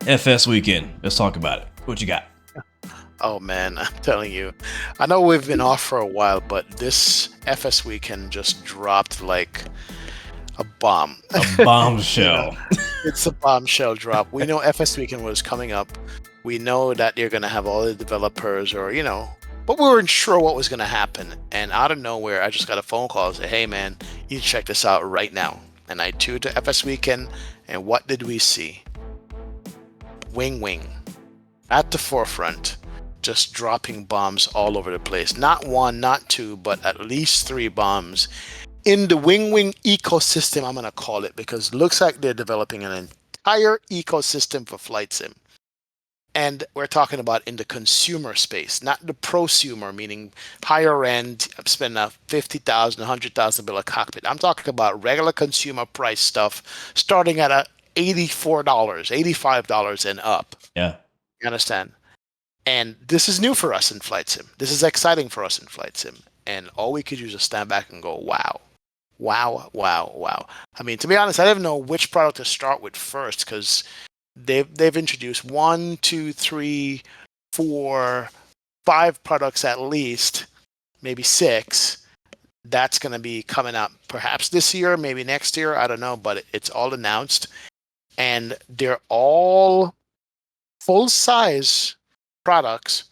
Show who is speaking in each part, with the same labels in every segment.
Speaker 1: FS weekend. Let's talk about it. What you got?
Speaker 2: Oh man, I'm telling you. I know we've been off for a while, but this FS weekend just dropped like a bomb.
Speaker 1: A
Speaker 2: You know,
Speaker 1: bombshell.
Speaker 2: it's a bombshell drop. We know FS weekend was coming up. We know that you're gonna have all the developers but we weren't sure what was gonna happen. And out of nowhere, I just got a phone call and say, hey man, you check this out right now. And I tuned to FS weekend, and what did we see? WinWing at the forefront, just dropping bombs all over the place. Not one, not two, but at least three bombs in the WinWing ecosystem, I'm going to call it, because it looks like they're developing an entire ecosystem for flight sim. And we're talking about in the consumer space, not the prosumer, meaning higher end, spend a 50,000, 100,000 bill a cockpit. I'm talking about regular consumer price stuff starting at $84, $85 and up.
Speaker 1: Yeah.
Speaker 2: You understand? And this is new for us in flight sim. This is exciting for us in flight sim. And all we could do is just stand back and go, wow, wow, wow, wow. I mean, to be honest, I didn't know which product to start with first, because they've introduced 1, 2, 3, 4, 5 products at least, maybe 6. That's going to be coming out perhaps this year, maybe next year. I don't know, but it's all announced. And they're all full size products,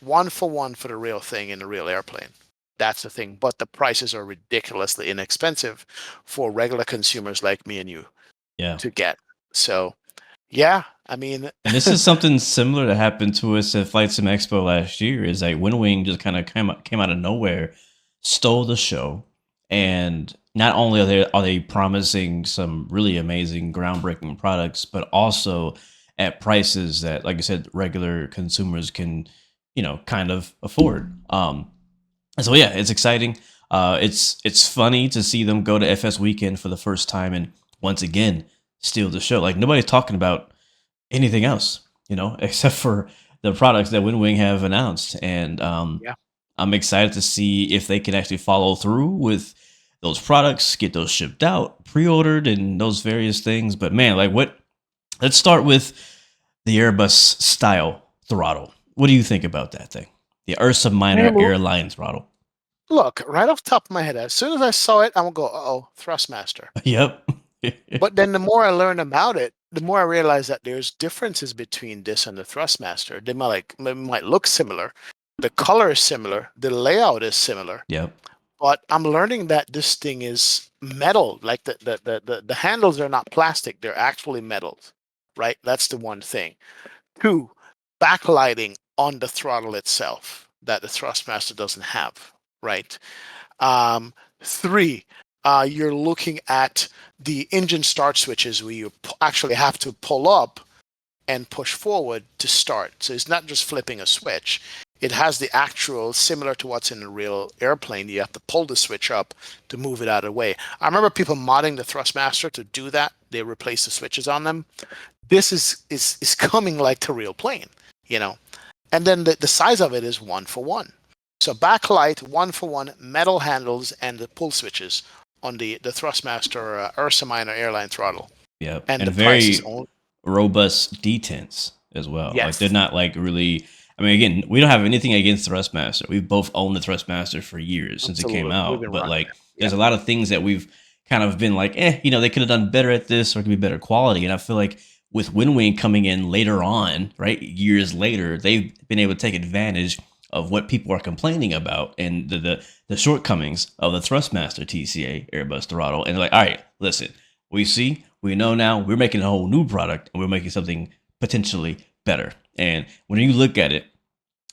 Speaker 2: 1-for-1 for the real thing in the real airplane. That's the thing. But the prices are ridiculously inexpensive for regular consumers like me and you to get. So, yeah, I mean,
Speaker 1: and this is something similar that happened to us at Flight Sim Expo last year. Is like WinWing just kind of came out of nowhere, stole the show, and not only are they promising some really amazing, groundbreaking products, but also at prices that, like I said, regular consumers can, kind of afford. So yeah, it's exciting. It's funny to see them go to FS weekend for the first time and once again steal the show. Like nobody's talking about anything else, except for the products that WinWing have announced. And
Speaker 2: yeah.
Speaker 1: I'm excited to see if they can actually follow through with those products, get those shipped out, pre-ordered, and those various things. But man, let's start with the Airbus style throttle. What do you think about that thing? The Ursa Minor
Speaker 2: Man,
Speaker 1: airline throttle.
Speaker 2: look, right off the top of my head, as soon as I saw it, I'm going to go, uh-oh, Thrustmaster.
Speaker 1: Yep.
Speaker 2: But then the more I learn about it, the more I realize that there's differences between this and the Thrustmaster. They might look similar. The color is similar. The layout is similar.
Speaker 1: Yep.
Speaker 2: But I'm learning that this thing is metal. Like the handles are not plastic. They're actually metal, right? That's the one thing. 2, backlighting on the throttle itself that the Thrustmaster doesn't have, right? 3, you're looking at the engine start switches where you actually have to pull up and push forward to start. So it's not just flipping a switch. It has the actual, similar to what's in a real airplane. You have to pull the switch up to move it out of the way. I remember people modding the Thrustmaster to do that. They replace the switches on them. This is coming like the real plane, And then the size of it is 1-for-1. So backlight, 1-for-1, metal handles, and the pull switches on the Thrustmaster Ursa Minor airline throttle.
Speaker 1: Yep.
Speaker 2: And
Speaker 1: the
Speaker 2: very
Speaker 1: robust detents as well.
Speaker 2: Yes.
Speaker 1: Like they're not like really. I mean, again, we don't have anything against Thrustmaster. We've both owned the Thrustmaster for years since it came out. But there's a lot of things that we've kind of been like, they could have done better at this, or it could be better quality. And I feel like with WinWing coming in later on, right, years later, they've been able to take advantage of what people are complaining about and the shortcomings of the Thrustmaster TCA Airbus throttle. And they're like, all right, listen, we know now we're making a whole new product and we're making something potentially better. And when you look at it,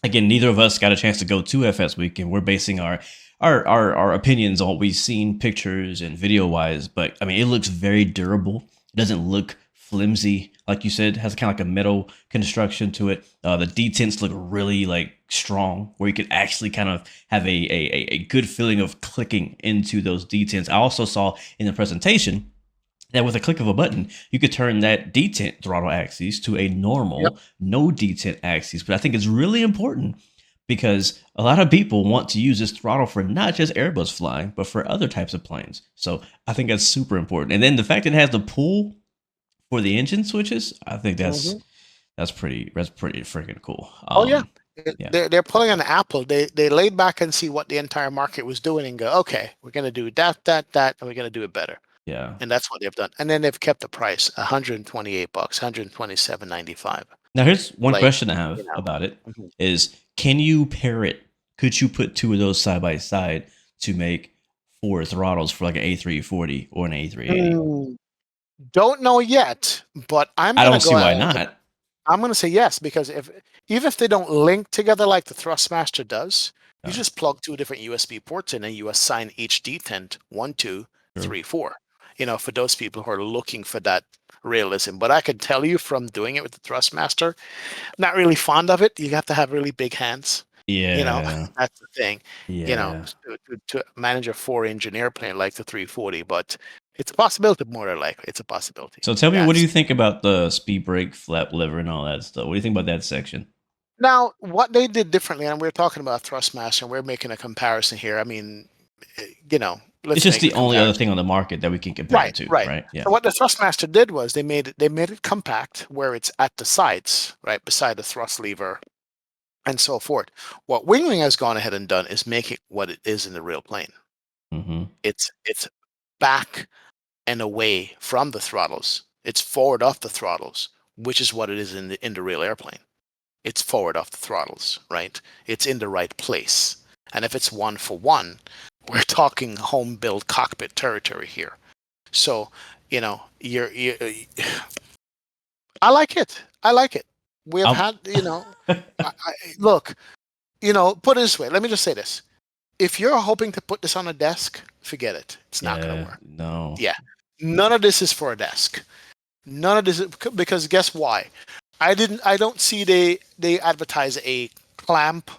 Speaker 1: again, neither of us got a chance to go to FS Week, and we're basing our opinions on what we've seen pictures and video wise. But I mean, it looks very durable. It doesn't look flimsy, like you said. It has kind of like a metal construction to it. The detents look really like strong, where you could actually kind of have a good feeling of clicking into those detents. I also saw in the presentation that with a click of a button, you could turn that detent throttle axis to a normal, no detent axis. But I think it's really important because a lot of people want to use this throttle for not just Airbus flying, but for other types of planes. So I think that's super important. And then the fact that it has the pull for the engine switches, I think that's That's pretty freaking cool.
Speaker 2: Oh yeah.
Speaker 1: Yeah.
Speaker 2: They're pulling an Apple. They laid back and see what the entire market was doing and go, okay, we're gonna do that, and we're gonna do it better.
Speaker 1: Yeah.
Speaker 2: And that's what they've done. And then they've kept the price $128, 127.95.
Speaker 1: Now here's one
Speaker 2: Like,
Speaker 1: question I have
Speaker 2: you know.
Speaker 1: about it
Speaker 2: Mhm.
Speaker 1: is, can you pair it? Could you put two of those side by side to make 4 throttles for like an A340 or an A380?
Speaker 2: Don't know yet, but
Speaker 1: I don't see why not.
Speaker 2: I'm gonna say yes, because even if they don't link together like the Thrustmaster does, you
Speaker 1: Yeah.
Speaker 2: just plug 2 different USB ports in and you assign each detent 1, 2,
Speaker 1: True.
Speaker 2: 3, 4. For those people who are looking for that realism. But I can tell you from doing it with the Thrustmaster, not really fond of it. You have to have really big hands.
Speaker 1: Yeah.
Speaker 2: That's the thing.
Speaker 1: Yeah.
Speaker 2: To manage a 4-engine airplane like the 340, but it's a possibility. More than likely, it's a possibility.
Speaker 1: So tell me, what do
Speaker 2: That's
Speaker 1: you think about the speed brake, flap lever, and all that stuff? What do you think about that section?
Speaker 2: Now, what they did differently, and we're talking about Thrustmaster, and we're making a comparison here. I mean,
Speaker 1: It's
Speaker 2: let's
Speaker 1: just
Speaker 2: make
Speaker 1: the
Speaker 2: the
Speaker 1: only other
Speaker 2: comparison.
Speaker 1: thing on the market that we can compare it
Speaker 2: Right,
Speaker 1: to,
Speaker 2: right.
Speaker 1: right? Yeah.
Speaker 2: So what the Thrustmaster did was they made it compact, where it's at the sides, right beside the thrust lever, and so forth. What WinWing has gone ahead and done is make it what it is in the real plane.
Speaker 1: Mm-hmm.
Speaker 2: It's back and away from the throttles. It's forward off the throttles, which is what it is in the real airplane. It's forward off the throttles, right? It's in the right place. And if it's 1-for-1, we're talking home built cockpit territory here. So, you're I like it. I like it. We have had, look, put it this way. Let me just say this. If you're hoping to put this on a desk, forget it. It's not going to work.
Speaker 1: No.
Speaker 2: Yeah. None of this is for a desk. None of this because guess why? I don't see they advertise a clamp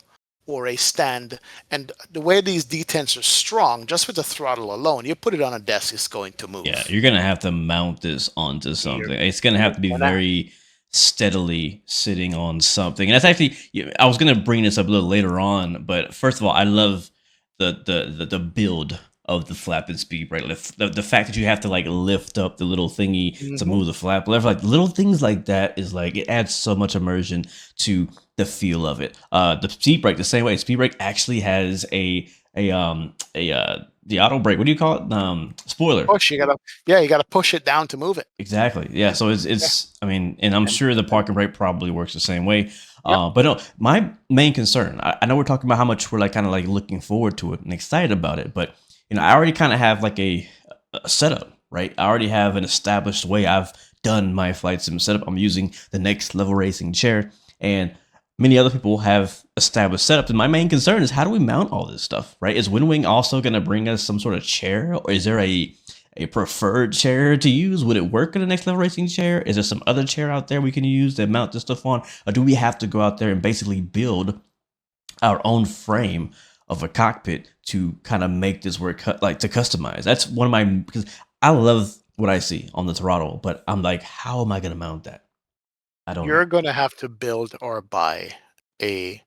Speaker 2: or a stand, and the way these detents are strong, just with the throttle alone, you put it on a desk, it's going to move.
Speaker 1: Yeah, you're gonna have to mount this onto something. It's gonna have to be very steadily sitting on something. And that's actually, I was gonna bring this up a little later on, but first of all, I love the build of the flap and speed brake. The fact that you have to like lift up the little thingy to move the flap lever, like little things like that is like, it adds so much immersion to the feel of it. The speed brake, the same way. Speed brake actually has the auto brake. What do you call it? Spoiler.
Speaker 2: Push. You gotta push it down to move it.
Speaker 1: Exactly. Yeah. So it's. I mean, and I'm sure the parking brake probably works the same way. But no, my main concern. I know we're talking about how much we're like kind of like looking forward to it and excited about it, but I already kind of have like a setup, right? I already have an established way I've done my flight sim setup. I'm using the Next Level Racing chair, and many other people have established setups. And my main concern is, how do we mount all this stuff, right? Is WinWing also going to bring us some sort of chair, or is there a preferred chair to use? Would it work in the Next Level Racing chair? Is there some other chair out there we can use to mount this stuff on? Or do we have to go out there and basically build our own frame of a cockpit to kind of make this work, like to customize? That's one of my, because I love what I see on the throttle, but I'm like, how am I going to mount that? I don't know.
Speaker 2: You're going to have to build or buy a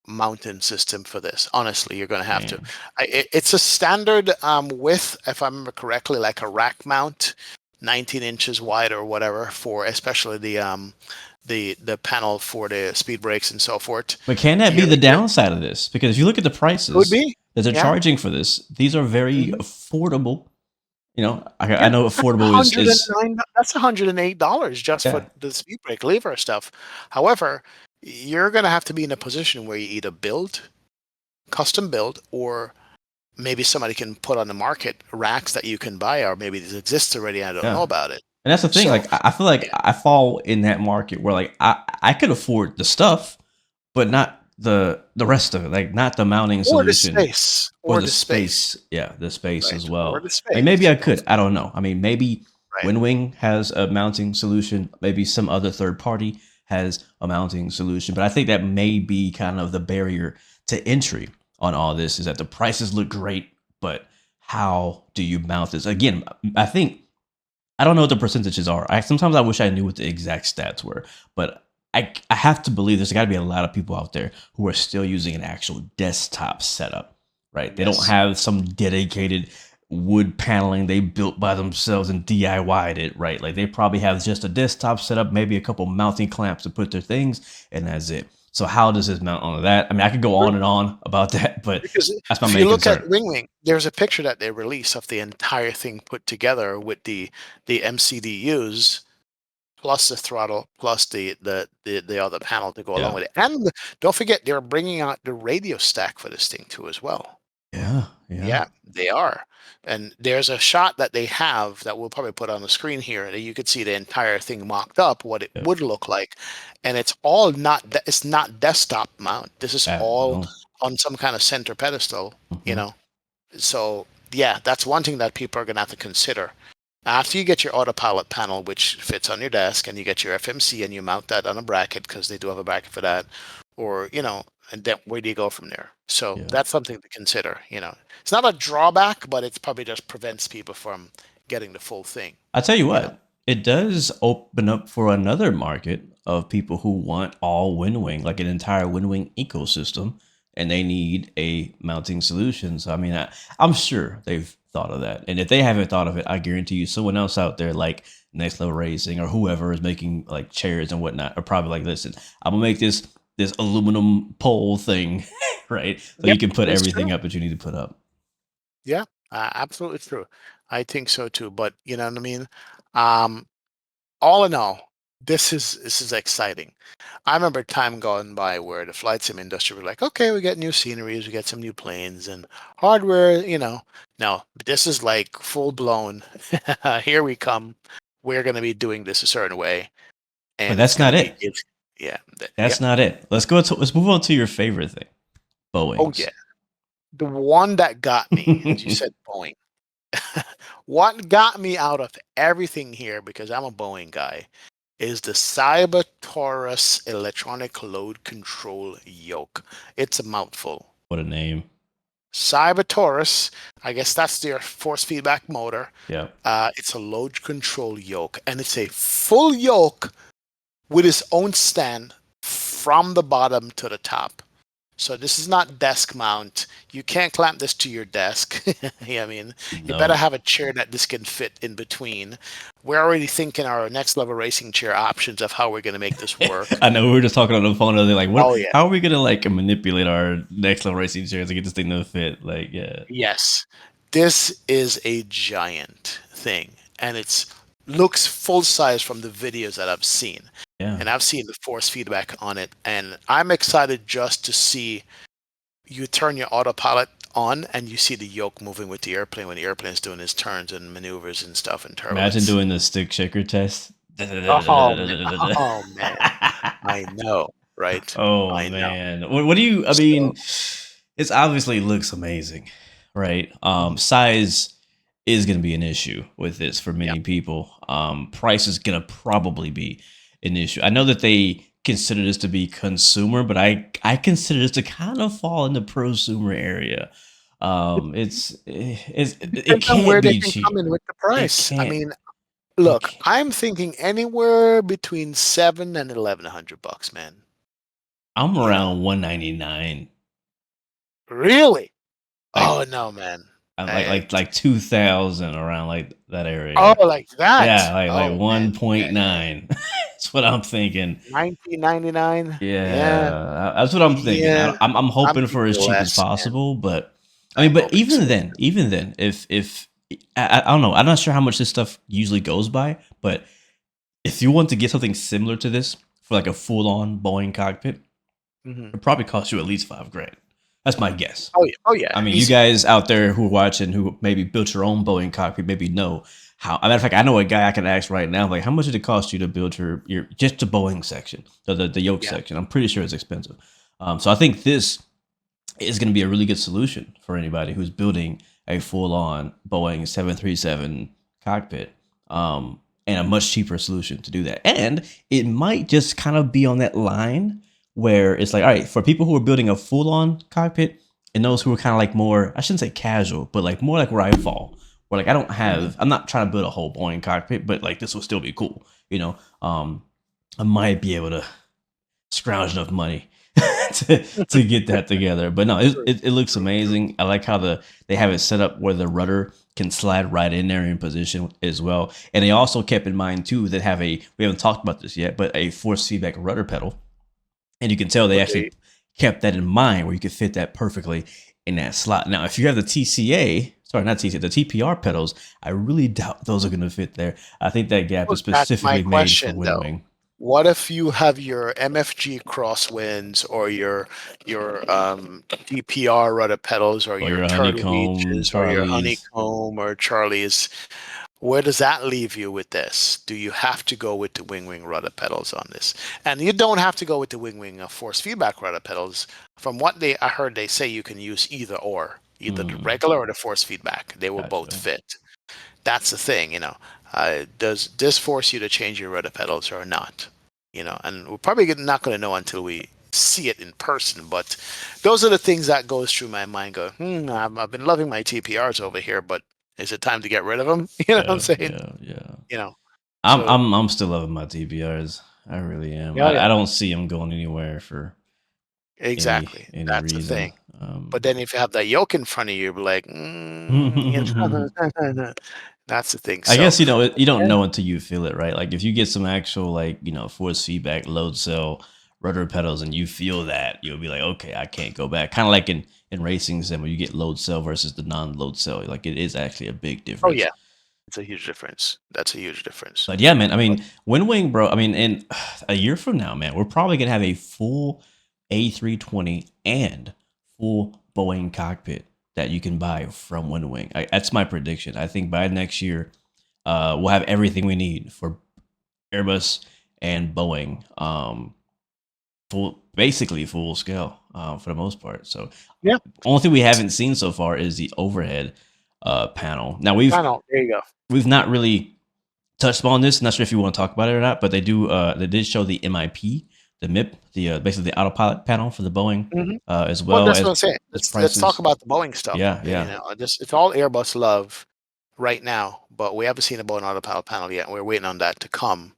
Speaker 2: mounting system for this. Honestly, you're going to have to. It's a standard width, if I remember correctly, like a rack mount, 19 inches wide or whatever, for especially the panel for the speed brakes and so forth.
Speaker 1: But can that be the downside of this? Because if you look at the prices that they're charging for this, these are very affordable. I know affordable is
Speaker 2: that's $108 just for the speed brake lever stuff. However, you're going to have to be in a position where you either custom build, or maybe somebody can put on the market racks that you can buy, or maybe this exists already. I don't know about it.
Speaker 1: And that's the thing. Like, I feel like I fall in that market where like I could afford the stuff, but not the rest of it. Like, not the mounting solution,
Speaker 2: or the space.
Speaker 1: Yeah, the space as well.
Speaker 2: Or the space.
Speaker 1: Like, maybe I could. I don't know. I mean, maybe WinWing has a mounting solution. Maybe some other third party has a mounting solution. But I think that may be kind of the barrier to entry on all this, is that the prices look great, but how do you mount this? Again, I don't know what the percentages are. Sometimes I wish I knew what the exact stats were, but I have to believe there's got to be a lot of people out there who are still using an actual desktop setup, right? They don't have some dedicated wood paneling they built by themselves and DIY'd it, right? Like they probably have just a desktop setup, maybe a couple mounting clamps to put their things, and that's it. So how does this mount onto that? I mean, I could go on and on about that, but
Speaker 2: Because
Speaker 1: that's my
Speaker 2: if you
Speaker 1: main
Speaker 2: look at
Speaker 1: concern.
Speaker 2: WinWing, there's a picture that they released of the entire thing put together with the MCDUs plus the throttle plus the other panel to go along
Speaker 1: Yeah.
Speaker 2: with it. And don't forget, they're bringing out the radio stack for this thing too as well.
Speaker 1: Yeah. Yeah.
Speaker 2: Yeah, they are. And there's a shot that they have that we'll probably put on the screen here that you could see the entire thing mocked up, what it
Speaker 1: Yeah.
Speaker 2: would look like. And it's all not, it's not desktop mount. This is all
Speaker 1: No.
Speaker 2: on some kind of center pedestal, you
Speaker 1: Mhm.
Speaker 2: know. So yeah, that's one thing that people are going to have to consider. After you get your autopilot panel, which fits on your desk, and you get your FMC and you mount that on a bracket because they do have a bracket for that, or and then where do you go from there? So
Speaker 1: Yeah.
Speaker 2: that's something to consider. It's not a drawback, but it probably just prevents people from getting the full thing.
Speaker 1: I tell you
Speaker 2: You know,
Speaker 1: what, it does open up for another market of people who want all WinWing, like an entire WinWing ecosystem, and they need a mounting solution. So I mean, I'm sure they've thought of that, and if they haven't thought of it, I guarantee you, someone else out there, like Next Level Racing or whoever is making like chairs and whatnot, are probably like, listen, I'm gonna make this aluminum pole thing, right? So
Speaker 2: yep,
Speaker 1: you can put
Speaker 2: it's
Speaker 1: everything
Speaker 2: true.
Speaker 1: up that you need to put up.
Speaker 2: Yeah, absolutely true. I think so too. But you know what I mean. Um, all in all, this is exciting. I remember time gone by where the flight sim industry were like, okay, we get new sceneries, we get some new planes and hardware, No, this is like full blown. Here we come. We're going to be doing this a certain way,
Speaker 1: But
Speaker 2: and it's
Speaker 1: that's
Speaker 2: going to
Speaker 1: not
Speaker 2: be,
Speaker 1: it.
Speaker 2: yeah,
Speaker 1: That's
Speaker 2: yep.
Speaker 1: not it. Let's move on to your favorite thing,
Speaker 2: Oh
Speaker 1: Boeing's.
Speaker 2: yeah, the one that got me, as you said, Boeing. What got me out of everything here, because I'm a Boeing guy, is the Cyber Taurus electronic load control yoke. It's a mouthful.
Speaker 1: What a name.
Speaker 2: Cyber Taurus, I guess that's their force feedback motor.
Speaker 1: Yeah.
Speaker 2: It's a load control yoke, and it's a full yoke with its own stand from the bottom to the top. So this is not desk mount. You can't clamp this to your desk. I mean, you better
Speaker 1: No.
Speaker 2: have a chair that this can fit in between. We're already thinking our next level racing chair options of how we're going to make this work.
Speaker 1: I know we were just talking on the phone. They're like, what?
Speaker 2: Oh yeah.
Speaker 1: How are we gonna like manipulate our next level racing chairs to get this thing to fit? Like, yeah,
Speaker 2: Yes. This is a giant thing, and it's looks full size from the videos that I've seen.
Speaker 1: yeah.
Speaker 2: And I've seen the force feedback on it, and I'm excited just to see you turn your autopilot on and you see the yoke moving with the airplane when the airplane's doing its turns and maneuvers and stuff and
Speaker 1: Imagine
Speaker 2: turbulence.
Speaker 1: doing the stick shaker test.
Speaker 2: Oh man, oh man, I know, right?
Speaker 1: Oh
Speaker 2: I know.
Speaker 1: man, what do you? I
Speaker 2: So,
Speaker 1: mean, it's obviously looks amazing, right?
Speaker 2: mhm,
Speaker 1: Size is going to be an issue with this for
Speaker 2: yeah.
Speaker 1: many people. Price is going to probably be an issue. I know that they consider this to be consumer, but I consider this to kind of fall in the prosumer area. It
Speaker 2: Depends on where
Speaker 1: can't
Speaker 2: they
Speaker 1: be
Speaker 2: can come
Speaker 1: cheap.
Speaker 2: in with the
Speaker 1: It
Speaker 2: price. I
Speaker 1: can't.
Speaker 2: mean,
Speaker 1: It
Speaker 2: look,
Speaker 1: can't.
Speaker 2: I'm thinking anywhere between $700 and $1,100, man.
Speaker 1: I'm
Speaker 2: You know,
Speaker 1: around 199.
Speaker 2: really?
Speaker 1: Like
Speaker 2: Oh no, man.
Speaker 1: like
Speaker 2: I,
Speaker 1: like like 2000, around like that area.
Speaker 2: oh, like that?
Speaker 1: Yeah, like
Speaker 2: Oh man, yeah, yeah.
Speaker 1: 1.9. That's what I'm thinking.
Speaker 2: 1999. Yeah,
Speaker 1: Yeah, that's what I'm thinking.
Speaker 2: yeah.
Speaker 1: I'm
Speaker 2: I'm
Speaker 1: hoping for
Speaker 2: thinking
Speaker 1: as cheap as
Speaker 2: less, man.
Speaker 1: possible, but I mean,
Speaker 2: I'm
Speaker 1: but
Speaker 2: hoping so.
Speaker 1: even then, if I don't know, I'm not sure how much this stuff usually goes by, but if you want to get something similar to this for like a full on Boeing cockpit,
Speaker 2: Hmm.
Speaker 1: it probably costs you at least 5 grand. That's my guess.
Speaker 2: Oh yeah, oh yeah,
Speaker 1: I mean, you
Speaker 2: easy.
Speaker 1: guys out there who are watching who maybe built your own Boeing cockpit maybe know how. As a matter of fact, I know a guy I can ask right now, like, how much did it cost you to build your just the Boeing section, the yoke
Speaker 2: Yeah.
Speaker 1: section? I'm pretty sure it's expensive. So I think this is going to be a really good solution for anybody who's building a full-on Boeing 737 cockpit, and a much cheaper solution to do that. And it might just kind of be on that line where it's like, all right, for people who are building a full-on cockpit, and those who are kind of like more, I shouldn't say casual, but like more like where I fall, where like
Speaker 2: Hmm.
Speaker 1: I'm not trying to build a whole Boeing cockpit, but like this will still be cool, you know. I might be able to scrounge enough money to get that together. But no, it looks amazing. I like how they have it set up where the rudder can slide right in there in position as well. And they also kept in mind too that we haven't talked about this yet, but a force feedback rudder pedal. And you can tell they actually kept that in mind where you could fit that perfectly in that slot. Now, if you have the TCA, sorry, not TCA, the TPR pedals, I really doubt those are going to fit there. I think that gap is specifically made for WinWing.
Speaker 2: What if you have your MFG crosswinds or your DPR rudder pedals or your
Speaker 1: honeycomb,
Speaker 2: Reaches or your honeycomb or Charlie's? Where does that leave you with this? Do you have to go with the WinWing rudder pedals on this? And you don't have to go with the WinWing force feedback rudder pedals. From what I heard, they say you can use either the regular or the force feedback. They will both fit. That's the thing, you know. Does this force you to change your rudder pedals or not? You know, and we're probably not going to know until we see it in person. But those are the things that goes through my mind. I've been loving my TPRs over here, but is it time to get rid of them? You know what I'm saying?
Speaker 1: Yeah.
Speaker 2: You know,
Speaker 1: I'm still loving my TPRs. I really am. I don't see them going anywhere for
Speaker 2: exactly.
Speaker 1: any
Speaker 2: That's
Speaker 1: reason.
Speaker 2: the thing. But then if you have that yoke in front of you, you're like, that's the thing.
Speaker 1: I guess you don't know until you feel it, right? Like if you get some actual force feedback load cell rudder pedals and you feel that, you'll be like, okay, I can't go back. Kind of like in racing sim where you get load cell versus the non-load cell. Like it is actually a big difference.
Speaker 2: Oh yeah, it's a huge difference. That's a huge difference.
Speaker 1: But yeah, man. I mean, WinWing, bro. I mean, in a year from now, man, we're probably gonna have a full A320 and full Boeing cockpit that you can buy from WinWing. That's my prediction. I think by next year, we'll have everything we need for Airbus and Boeing. Basically full scale for the most part. So
Speaker 2: yeah,
Speaker 1: only thing we haven't seen so far is the overhead panel. Now
Speaker 2: there you go.
Speaker 1: We've not really touched on this. Not sure if you want to talk about it or not, but they did show the MIP, the MIP, the basically the autopilot panel for the Boeing as well.
Speaker 2: Well, that's what I'm saying. Let's talk about the Boeing stuff.
Speaker 1: Yeah.
Speaker 2: You know, it's all Airbus love right now, but we haven't seen a Boeing autopilot panel yet. We're waiting on that to come.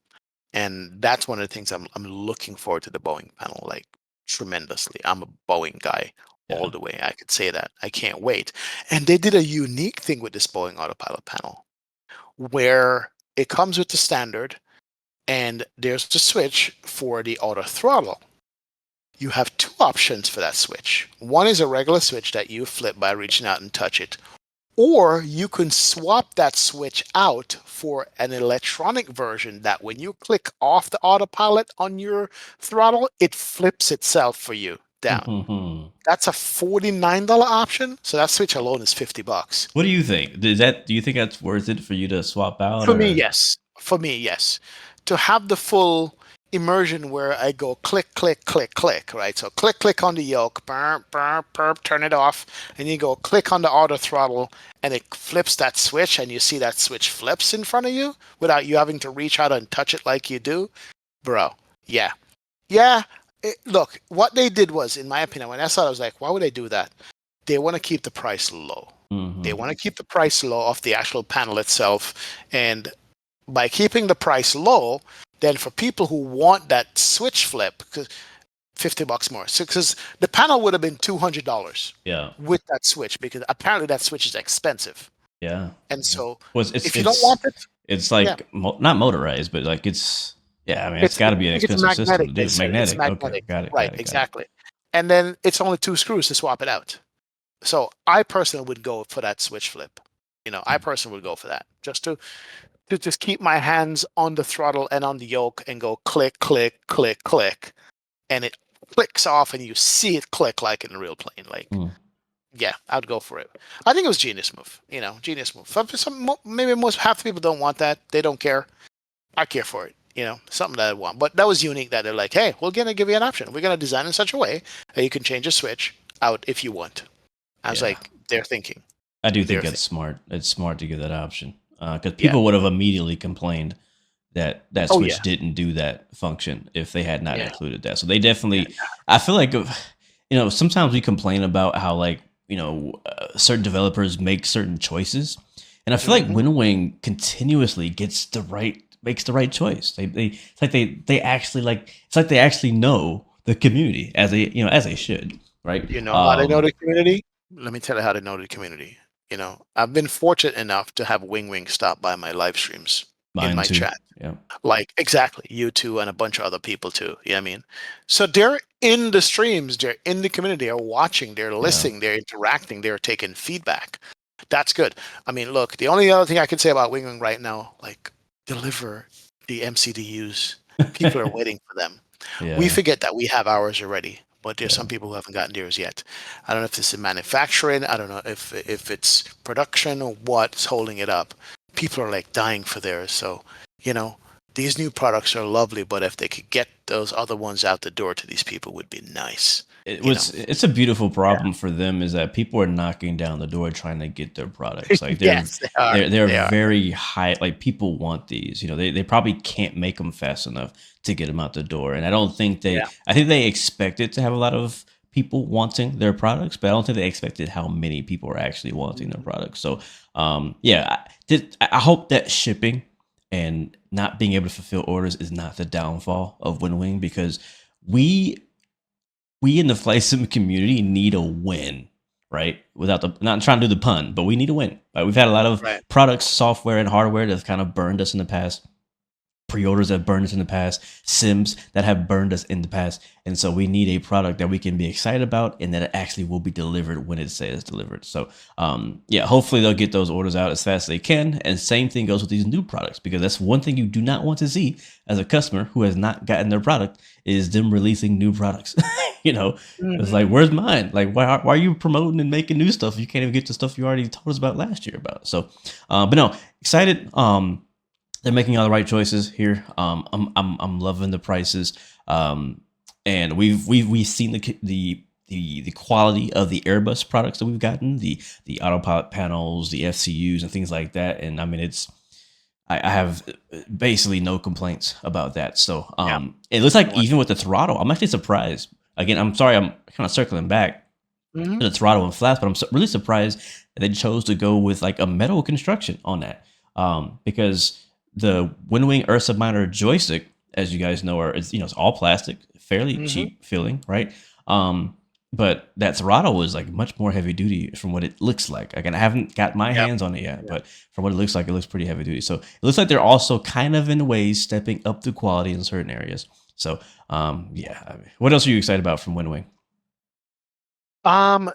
Speaker 2: And that's one of the things I'm looking forward to the Boeing panel, like tremendously. I'm a Boeing guy all the way. I could say that. I can't wait. And they did a unique thing with this Boeing autopilot panel where it comes with the standard and there's the switch for the auto throttle. You have two options for that switch. One is a regular switch that you flip by reaching out and touch it. Or you can swap that switch out for an electronic version that when you click off the autopilot on your throttle, it flips itself for you down. That's a $49 option. So that switch alone is $50.
Speaker 1: What do you think? Do you think that's worth it for you to swap out?
Speaker 2: For me, yes. To have the full immersion where I go click, click, click, click, right? So click on the yoke, burp, burp, burp, turn it off, and you go click on the auto throttle, and it flips that switch, and you see that switch flips in front of you without you having to reach out and touch it like you do, bro. Yeah. Look, what they did was, in my opinion, when I saw it, I was like, why would they do that? They want to keep the price low. They want to keep the price low of the actual panel itself, and by keeping the price low, then for people who want that switch flip, because $50 more. So because the panel would have been $200 with that switch, because apparently that switch is expensive.
Speaker 1: Yeah.
Speaker 2: And so
Speaker 1: if
Speaker 2: you don't want it,
Speaker 1: it's like not motorized, but like it's got to be an expensive system to do. It's magnetic. Okay, got it.
Speaker 2: Right, exactly. And then it's only 2 screws to swap it out. So I personally would go for that switch flip. You know, I personally would go for that just to just keep my hands on the throttle and on the yoke and go click, click, click, click, and it clicks off and you see it click like in a real plane. Like, yeah, I'd go for it. I think it was genius move. You know, genius move. Maybe half the people don't want that. They don't care. I care for it. You know, something that I want. But that was unique that they're like, hey, we're going to give you an option. We're going to design in such a way that you can change a switch out if you want. I was like, they're thinking.
Speaker 1: I do think that's smart. It's smart to give that option. Because people would have immediately complained that switch didn't do that function if they had not included that. So they definitely, I feel like, sometimes we complain about how certain developers make certain choices. And I feel like WinWing continuously makes the right choice. They actually it's like they actually know the community as they should, right?
Speaker 2: You know how they know the community? Let me tell you how they know the community. I've been fortunate enough to have WinWing stop by my live streams in
Speaker 1: Mine
Speaker 2: my
Speaker 1: too.
Speaker 2: chat.
Speaker 1: Yeah.
Speaker 2: Like exactly, you two and a bunch of other people too. You know what I mean? So they're in the streams, they're in the community, they're watching, they're
Speaker 1: Yeah.
Speaker 2: listening, they're interacting, they're taking feedback. That's good. I mean, look, the only other thing I can say about WinWing right now, like deliver the MCDUs. People are waiting for them. We
Speaker 1: Yeah.
Speaker 2: forget that we have ours already, but there's some people who haven't gotten theirs yet. I don't know if this is manufacturing. I don't know if it's production or what's holding it up. People are like dying for theirs. So, you know, these new products are lovely, but if they could get those other ones out the door to these people would be nice.
Speaker 1: It's a beautiful problem for them is that people are knocking down the door trying to get their products. Like
Speaker 2: Yes, they are.
Speaker 1: they're
Speaker 2: They are.
Speaker 1: very high. Like people want these. They probably can't make them fast enough to get them out the door. And I don't think
Speaker 2: Yeah.
Speaker 1: I think they expected to have a lot of people wanting their products, but I don't think they expected how many people are actually wanting their products. So yeah, I hope that shipping and not being able to fulfill orders is not the downfall of WinWing, because we in the flight sim community need a win, right? Without not trying to do the pun, but we need a win. Right? We've had a lot of
Speaker 2: Right.
Speaker 1: products, software, and hardware that's kind of burned us in the past. Pre-orders that burned us in the past, sims that have burned us in the past, and so we need a product that we can be excited about and that it actually will be delivered when it says delivered. So yeah, hopefully they'll get those orders out as fast as they can, and same thing goes with these new products, because that's one thing you do not want to see as a customer who has not gotten their product, is them releasing new products. It's like, where's mine? Like, why are you promoting and making new stuff? You can't even get the stuff you already told us about last year about. So but no, excited. They're making all the right choices here. I'm loving the prices, and we've seen the quality of the Airbus products that we've gotten, the autopilot panels, the FCUs, and things like that. And I mean, I have basically no complaints about that. So it looks like even with the throttle, I'm actually surprised. Again, I'm sorry, I'm kind of circling back to the throttle and flaps, but I'm really surprised that they chose to go with like a metal construction on that, because the WinWing Earth Submariner joystick, as you guys know, it's all plastic, fairly cheap feeling, right? But that throttle was like much more heavy duty from what it looks like. Again, I haven't got my hands on it yet, but from what it looks like, it looks pretty heavy duty. So it looks like they're also kind of in ways stepping up the quality in certain areas. So yeah, I mean, what else are you excited about from WinWing?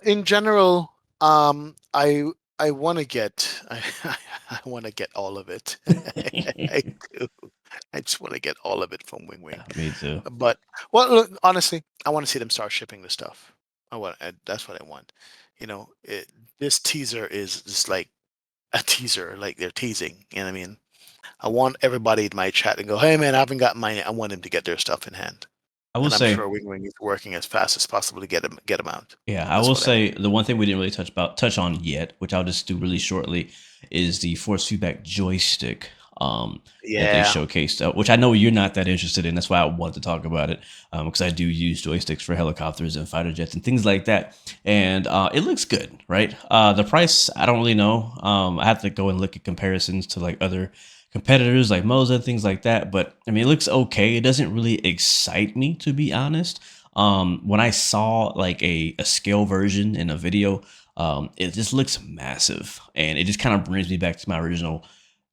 Speaker 2: In general, I want to get I want to get all of it. I do. I just want to get all of it from WinWing.
Speaker 1: Yeah, me too.
Speaker 2: But well, look, honestly, I want to see them start shipping the stuff. That's what I want. This teaser is just like a teaser, like they're teasing. You know what I mean? I want everybody in my chat to go, "Hey man, I haven't got mine. I want them to get their stuff in hand."
Speaker 1: I will
Speaker 2: And I'm
Speaker 1: say,
Speaker 2: sure WinWing is working as fast as possible to get them out.
Speaker 1: yeah, I will say the one thing we didn't really touch on yet, which I'll just do really shortly, is the force feedback joystick that they showcased, which I know you're not that interested in. That's why I wanted to talk about it, because I do use joysticks for helicopters and fighter jets and things like that, and it looks good, right? The price, I don't really know. I have to go and look at comparisons to like other competitors like Moza and things like that, but I mean, it looks okay. It doesn't really excite me, to be honest. When I saw like a scale version in a video, it just looks massive, and it just kind of brings me back to my original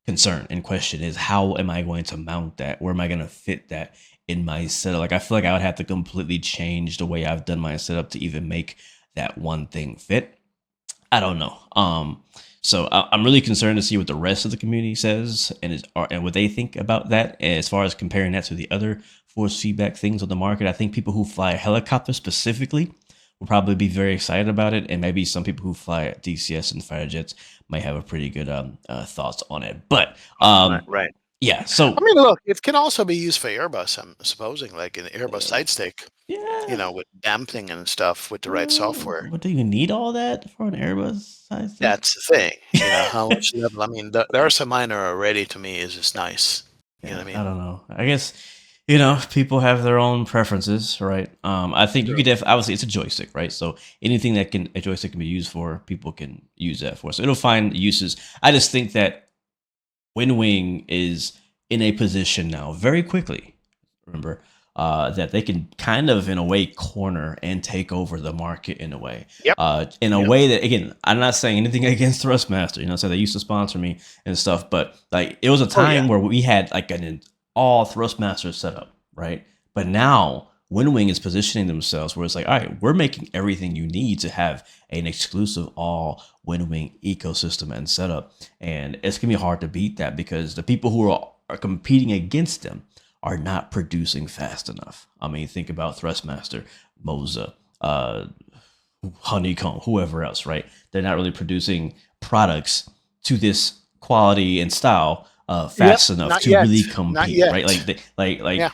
Speaker 1: concern and question: is how am I going to mount that? Where am I going to fit that in my setup? Like, I feel like I would have to completely change the way I've done my setup to even make that one thing fit. I don't know. So I'm really concerned to see what the rest of the community says and what they think about that, as far as comparing that to the other force feedback things on the market. I think people who fly helicopters specifically will probably be very excited about it, and maybe some people who fly DCS and fighter jets might have a pretty good thoughts on it. But
Speaker 2: right.
Speaker 1: yeah. So
Speaker 2: I mean, look, it can also be used for Airbus. I'm supposing, like an Airbus side stick.
Speaker 1: yeah.
Speaker 2: With damping and stuff with the right software.
Speaker 1: But do you need all that for an Airbus size thing?
Speaker 2: That's the thing. How much level? I mean, the Ursa Minor already to me is just nice. You know what I mean?
Speaker 1: I don't know. I guess people have their own preferences, right? I think you could obviously it's a joystick, right? So anything that a joystick can be used for, people can use that for. So it'll find uses. I just think that WinWing is in a position now very quickly. Remember, that they can kind of, in a way, corner and take over the market in a way.
Speaker 2: Yep.
Speaker 1: In a way that, again, I'm not saying anything against Thrustmaster. You know, so they used to sponsor me and stuff, but like it was a time where we had like an all Thrustmaster setup, right? But now WinWing is positioning themselves where it's like, all right, we're making everything you need to have an exclusive all WinWing ecosystem and setup, and it's gonna be hard to beat that because the people who are competing against them are not producing fast enough. I mean, think about Thrustmaster, Moza, Honeycomb, whoever else, right? They're not really producing products to this quality and style fast enough to really compete, right? Like,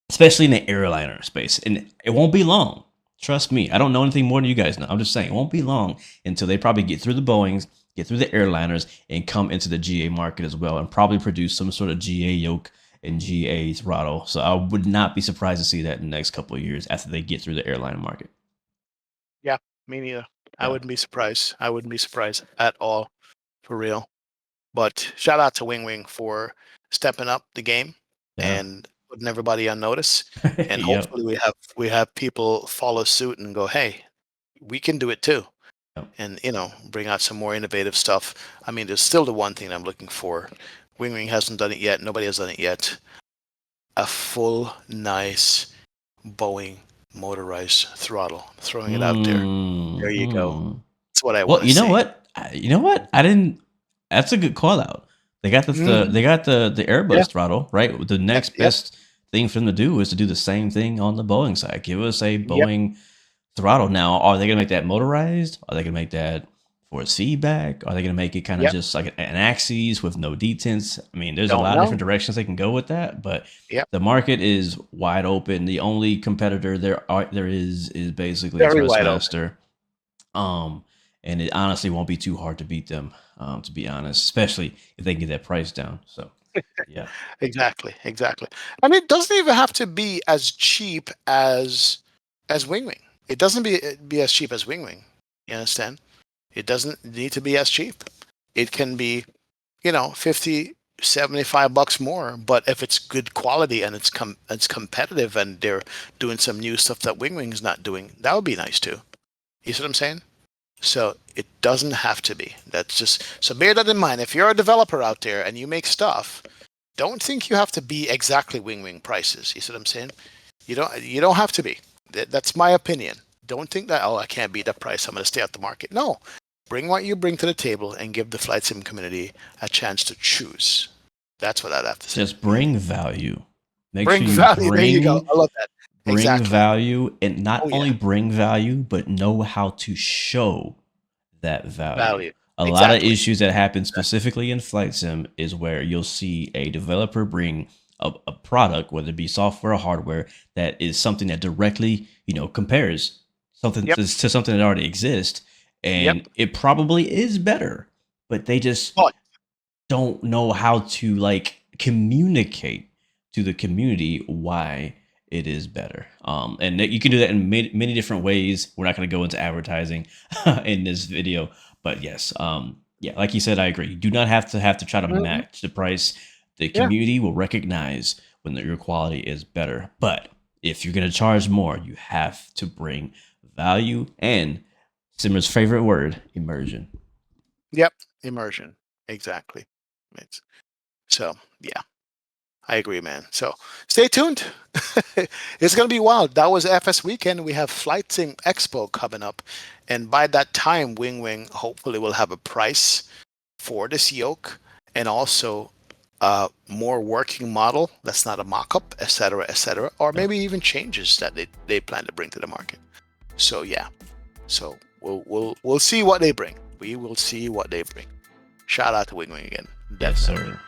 Speaker 1: especially in the airliner space. And it won't be long. Trust me. I don't know anything more than you guys know. I'm just saying it won't be long until they probably get through the Boeings, get through the airliners, and come into the GA market as well, and probably produce some sort of GA yoke and GA throttle. So I would not be surprised to see that in the next couple of years after they get through the airline market.
Speaker 2: Yeah, me neither. I wouldn't be surprised. I wouldn't be surprised at all, for real. But shout out to WinWing for stepping up the game and putting everybody on notice. And hopefully we have people follow suit and go, hey, we can do it too. And bring out some more innovative stuff. I mean, there's still the one thing I'm looking for. WinWing hasn't done it yet. Nobody has done it yet. A full, nice Boeing motorized throttle. Throwing it out there. There you go. That's what I want to see.
Speaker 1: You know what? I didn't. That's a good call out. They got they got the Airbus throttle, right? The next best thing for them to do is to do the same thing on the Boeing side. Give us a Boeing throttle. Now, are they going to make that motorized? Are they going to make that for a feedback? Are they going to make it kind of just like an axis with no detents? I mean, there's a lot of different directions they can go with that, but the market is wide open. The only competitor there is basically Thrustmaster. And it honestly won't be too hard to beat them, to be honest, especially if they can get that price down. So, yeah.
Speaker 2: Exactly. And it doesn't even have to be as cheap as WinWing. It doesn't be as cheap as WinWing. You understand? It doesn't need to be as cheap. It can be, $50, $75 more. But if it's good quality and it's competitive and they're doing some new stuff that WinWing is not doing, that would be nice too. You see what I'm saying? So it doesn't have to be. That's just, so bear that in mind. If you're a developer out there and you make stuff, don't think you have to be exactly WinWing prices. You see what I'm saying? You don't have to be. That's my opinion. Don't think that, I can't beat that price, I'm going to stay out the market. No. Bring what you bring to the table and give the flight sim community a chance to choose. That's what I'd have to say.
Speaker 1: Just bring value.
Speaker 2: Bring value. There you go. I love that.
Speaker 1: Bring value, and not only bring value, but know how to show that value. A lot of issues that happen specifically in flight sim is where you'll see a developer bring a product, whether it be software or hardware, that is something that directly, compares something to something that already exists. And it probably is better, but they just don't know how to communicate to the community why it is better. And you can do that in many different ways. We're not going to go into advertising in this video, but yes, like you said, I agree. You do not have to try to match the price. The community will recognize when your quality is better. But if you're going to charge more, you have to bring value and Simmer's favorite word, immersion.
Speaker 2: Yep, immersion. Exactly. I agree, man. So stay tuned. It's going to be wild. That was FS weekend. We have Flight Sim Expo coming up. And by that time, WinWing hopefully will have a price for this yoke and also a more working model that's not a mock-up, et cetera, or maybe even changes that they plan to bring to the market. So, So we'll see what they bring. We will see what they bring. Shout out to WinWing again.
Speaker 1: Yes, sir.